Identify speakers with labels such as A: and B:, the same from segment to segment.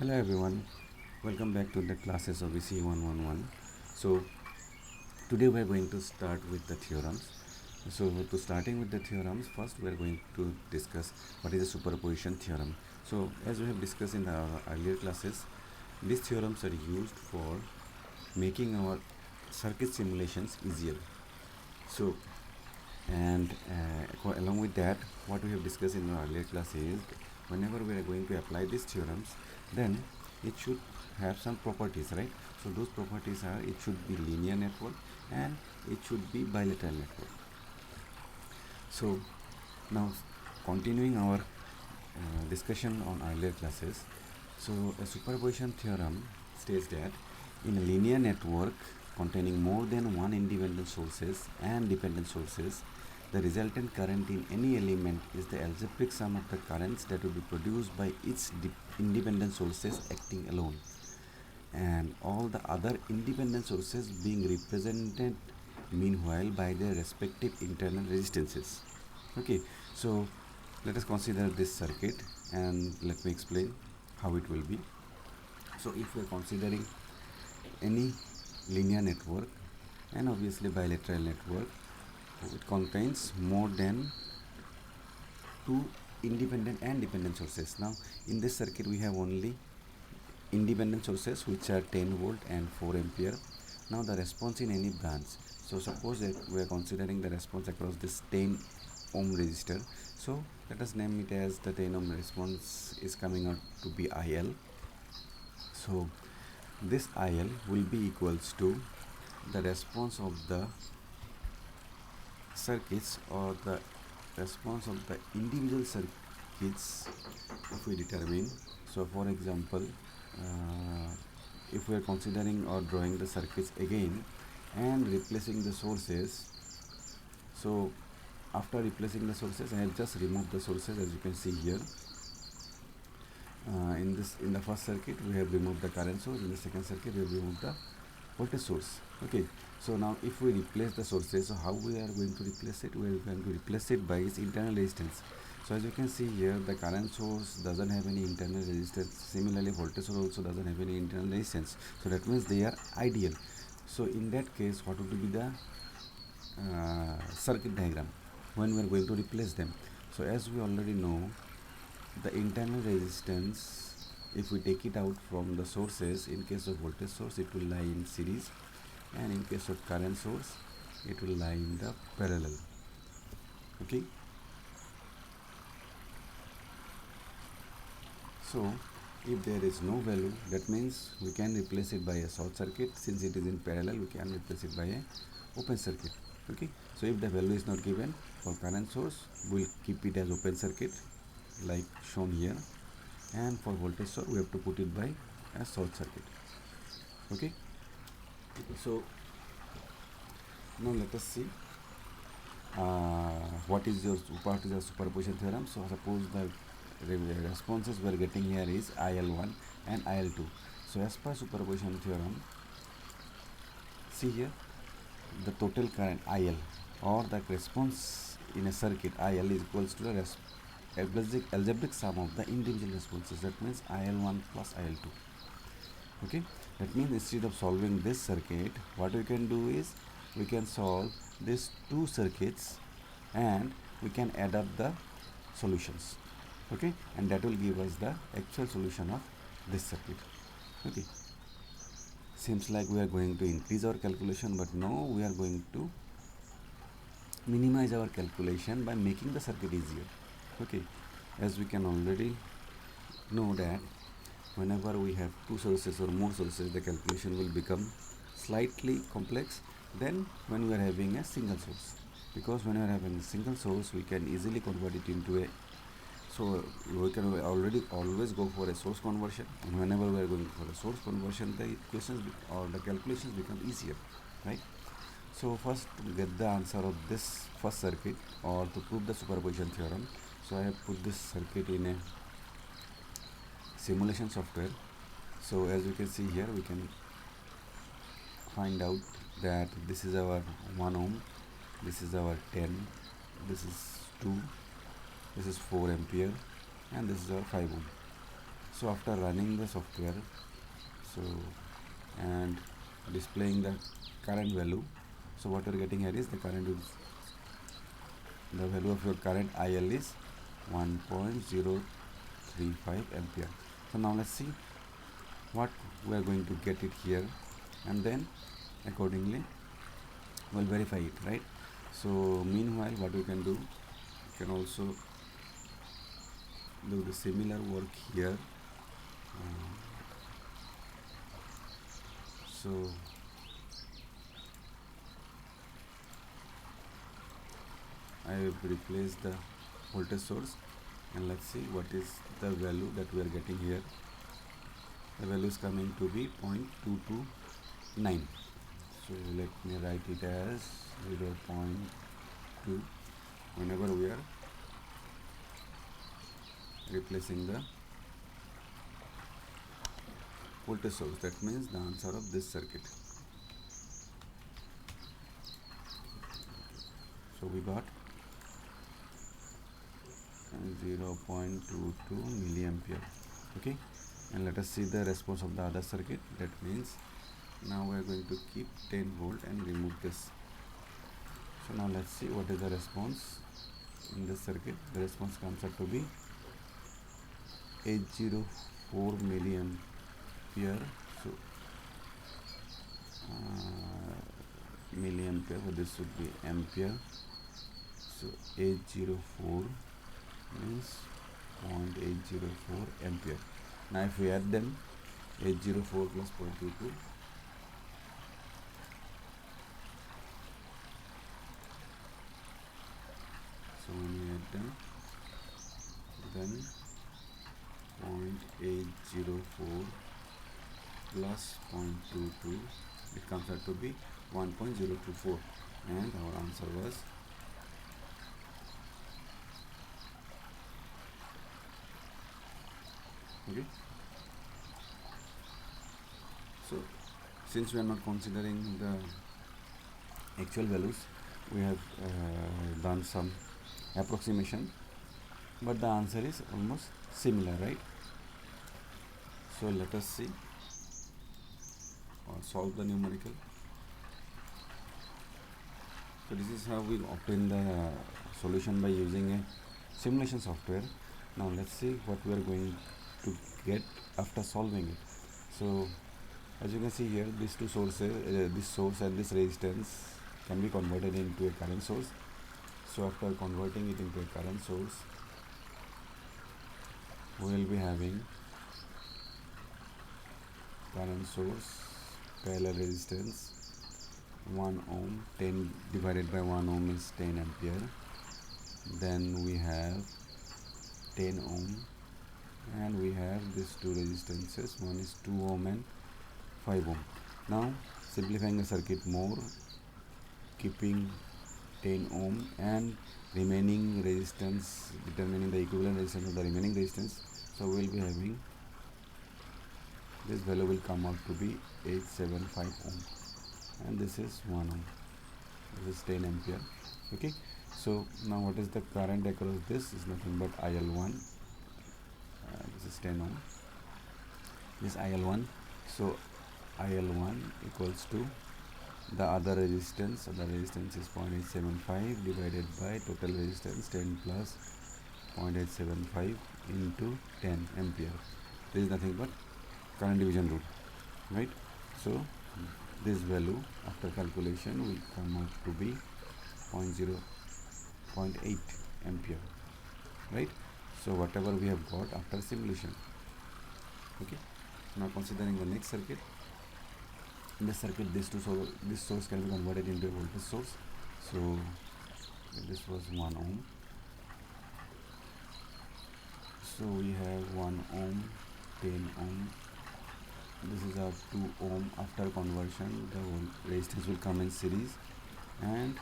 A: Hello everyone, welcome back to the classes of EC 111. So today we are going to start with the theorems. So to starting with the theorems, first we are going to discuss what is a superposition theorem. So as we have discussed in the earlier classes, these theorems are used for making our circuit simulations easier. So along with that, what we have discussed in the earlier class is whenever we are going to apply these theorems, then it should have some properties, right? So those properties are it should be linear network and it should be bilateral network. So now continuing our discussion on earlier classes, so a superposition theorem states that in a linear network containing more than one independent sources and dependent sources, the resultant current in any element is the algebraic sum of the currents that will be produced by each independent sources acting alone, and all the other independent sources being represented meanwhile by their respective internal resistances. Okay, so let us consider this circuit and let me explain how it will be. So if we are considering any linear network and obviously bilateral network, it contains more than two independent and dependent sources. Now in this circuit we have only independent sources which are 10 volt and 4 ampere. Now the response in any branch, so suppose that we are considering the response across this 10 ohm resistor, so let us name it as the 10 ohm response is coming out to be IL. So this IL will be equals to the response of the circuits or the response of the individual circuits if we determine. So for example, if we are considering or drawing the circuits again and replacing the sources, so after replacing the sources I have just removed the sources, as you can see here. In the first circuit we have removed the current source, in the second circuit we have removed the voltage source. Okay, so now if we replace the sources, so how we are going to replace it? We are going to replace it by its internal resistance. So as you can see here, the current source doesn't have any internal resistance. Similarly, voltage source also doesn't have any internal resistance. So that means they are ideal. So in that case, what would be the circuit diagram when we are going to replace them? So as we already know, the internal resistance, if we take it out from the sources, in case of voltage source it will lie in series, and in case of current source it will lie in the parallel. Okay, so if there is no value, that means we can replace it by a short circuit. Since it is in parallel, we can replace it by a open circuit. Okay, so if the value is not given for current source, we'll keep it as open circuit like shown here, and for voltage source we have to put it by a short circuit. Okay, so now let us see what is your superposition theorem. So suppose the responses we are getting here is IL1 and IL2. So as per superposition theorem, see here the total current IL or the response in a circuit IL is equals to the algebraic sum of the individual responses. That means IL1 plus IL2. Okay, that means instead of solving this circuit, what we can do is we can solve these two circuits and we can add up the solutions. Okay, and that will give us the actual solution of this circuit. Okay, seems like we are going to increase our calculation, but no, we are going to minimize our calculation by making the circuit easier. Okay, as we can already know that whenever we have two sources or more sources, the calculation will become slightly complex than when we are having a single source, because when we are having a single source we can easily convert it into a, so we can already always go for a source conversion, and whenever we are going for a source conversion, the equations or the calculations become easier, right? So first to get the answer of this first circuit or to prove the superposition theorem, so I have put this circuit in a simulation software. So as you can see here, we can find out that this is our 1 ohm, this is our 10, this is 2, this is 4 ampere, and this is our 5 ohm. So after running the software, so and displaying the current value, so what you're getting here is the current is the value of your current IL is 1.035 ampere. So now let's see what we are going to get it here, and then accordingly we'll verify it, right? So meanwhile what we can do, we can also do the similar work here. So I have replaced the voltage source, and let's see what is the value that we are getting here. The value is coming to be 0.229. So let me write it as 0.2 whenever we are replacing the voltage source. That means the answer of this circuit. So we got 0.22 milliampere. Okay, and let us see the response of the other circuit. That means now we are going to keep 10 volt and remove this. So now let's see what is the response in this circuit. The response comes out to be 804 milliampere. So milliampere, but this should be ampere. So 804 means 0.804 ampere. Now if we add them, 804 plus 0.22, so when we add them, then 0.804 plus 0.22, it comes out to be 1.024, and our answer was okay. So since we are not considering the actual values, we have done some approximation, but the answer is almost similar, right? So let us see or solve the numerical. So this is how we obtain the solution by using a simulation software. Now let's see what we are going to get after solving it. So as you can see here, these two sources, this source and this resistance can be converted into a current source. So after converting it into a current source, we will be having current source, parallel resistance 1 ohm, 10 divided by 1 ohm is 10 ampere. Then we have 10 ohm, and we have these two resistances, one is 2 ohm and 5 ohm. Now simplifying the circuit more, keeping 10 ohm and remaining resistance, determining the equivalent resistance of the remaining resistance. So we will be having, this value will come out to be 875 ohm, and this is 1 ohm, this is 10 ampere. Okay, so now what is the current across this? Is nothing but IL1. This is 10 ohm, this IL1. So IL1 equals to the other resistance. The resistance is 0.875 divided by total resistance 10 plus 0.875 into 10 ampere. This is nothing but current division rule, right? So this value after calculation will come out to be 0.8 ampere, right? So whatever we have got after simulation. Okay, now considering the next circuit. In this circuit, this source can be converted into a voltage source. So this was 1 ohm. So we have 1 ohm, 10 ohm. This is our 2 ohm. After conversion, the resistance will come in series, and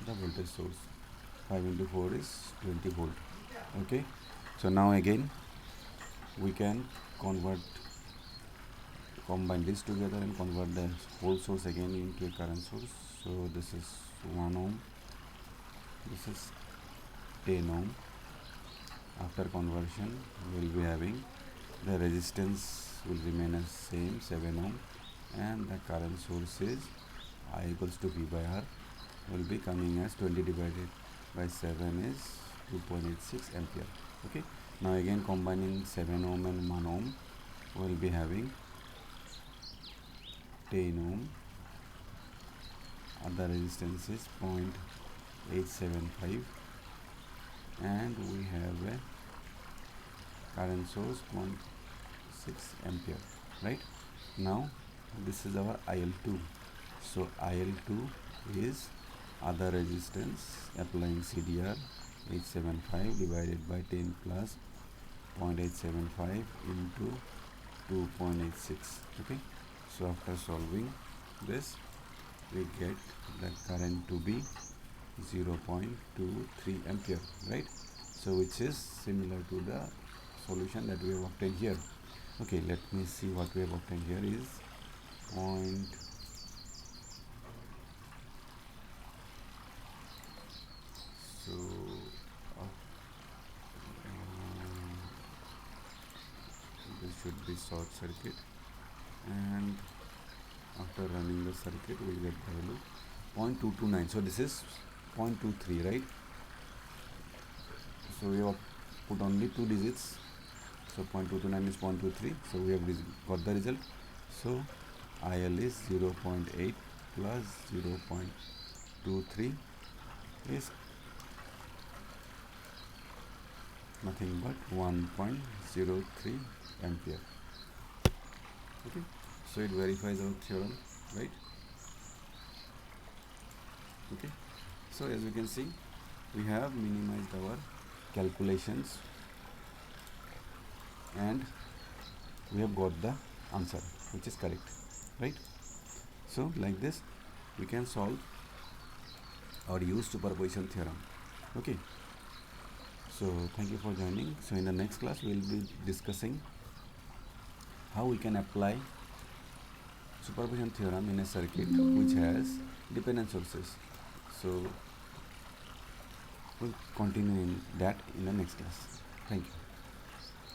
A: the voltage source 5 into 4 is 20 volt. Okay, so now again we can combine this together and convert the whole source again into a current source. So this is 1 ohm, this is 10 ohm. After conversion we will be having the resistance will remain as same 7 ohm, and the current source is I equals to V by R will be coming as 20 divided by 7 is 2.86 ampere. Okay, now again combining 7 ohm and 1 ohm, will be having 10 ohm, other resistance is 0.875, and we have a current source 0.6 ampere, right? Now this is our IL2. So IL2 is other resistance applying CDR 875 divided by 10 plus 0.875 into 2.86. Okay, so after solving this, we get the current to be 0.23 ampere, right? So which is similar to the solution that we have obtained here. Okay, let me see what we have obtained here is point. So this should be short circuit, and after running the circuit we will get the value 0.229. So this is 0.23, right? So we have put only two digits, so 0.229 is 0.23, so we have got the result. So IL is 0.8 plus 0.23 is nothing but 1.03 ampere. Okay, so it verifies our theorem, right? Okay, so as we can see, we have minimized our calculations and we have got the answer which is correct, right? So like this we can solve or use superposition theorem. Okay, so thank you for joining. So in the next class we will be discussing how we can apply superposition theorem in a circuit which has dependent sources. So we'll continue in that in the next class. Thank you.